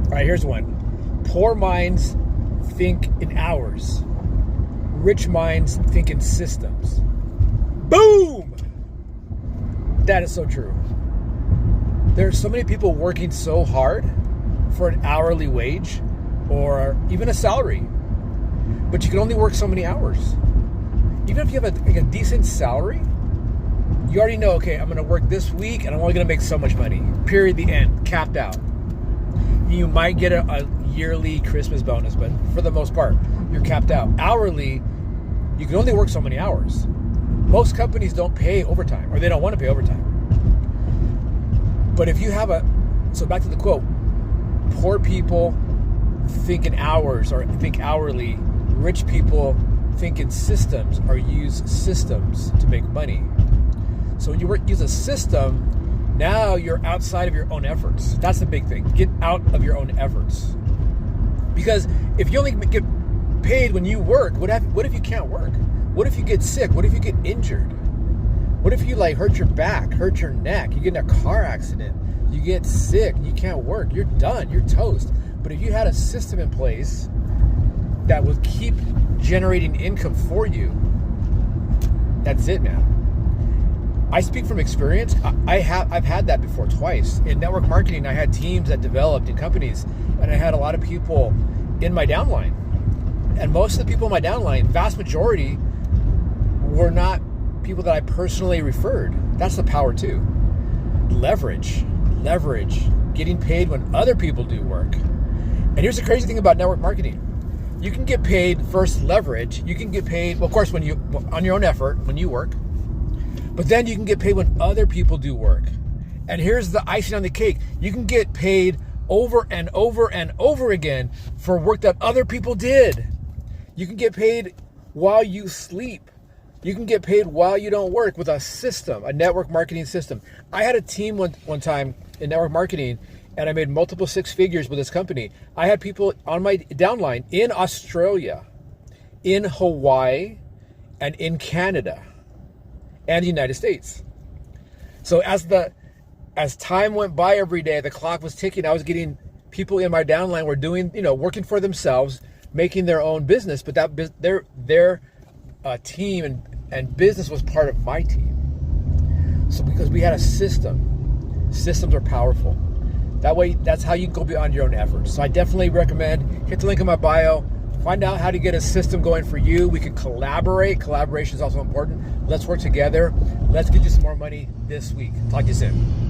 All right, here's one. Poor minds think in hours. Rich minds think in systems. Boom! That is so true. There are so many people working so hard for an hourly wage or even a salary, but you can only work so many hours. Even if you have a decent salary, you already know, okay, I'm going to work this week and I'm only going to make so much money. Period, the end, capped out. You might get a yearly Christmas bonus, but for the most part, you're capped out. Hourly, you can only work so many hours. Most companies don't pay overtime, or they don't want to pay overtime. But if you have so back to the quote, poor people think in hours or think hourly, rich people think in systems or use systems to make money. So when you use a system, now you're outside of your own efforts. That's the big thing. Get out of your own efforts. Because if you only get paid when you work, what if you can't work? What if you get sick? What if you get injured? What if you hurt your back, hurt your neck, you get in a car accident, you get sick, you can't work, you're done, you're toast. But if you had a system in place that would keep generating income for you, that's it, man. I speak from experience. I've had that before twice. In network marketing, I had teams that developed in companies, and I had a lot of people in my downline. And most of the people in my downline, vast majority, were not people that I personally referred. That's the power too. Leverage, getting paid when other people do work. And here's the crazy thing about network marketing. You can get paid first leverage. You can get paid, well, of course, on your own effort, when you work. But then you can get paid when other people do work. And here's the icing on the cake. You can get paid over and over and over again for work that other people did. You can get paid while you sleep. You can get paid while you don't work with a system, a network marketing system. I had a team one time in network marketing, and I made multiple six figures with this company. I had people on my downline in Australia, in Hawaii, and in Canada, and the United States. So as time went by every day, the clock was ticking. I was getting people in my downline were doing, working for themselves, making their own business, but their team and business was part of my team. So because we had a system, systems are powerful. That way, that's how you can go beyond your own efforts. So I definitely recommend, hit the link in my bio, find out how to get a system going for you. We can collaborate. Collaboration is also important. Let's work together. Let's get you some more money this week. Talk to you soon.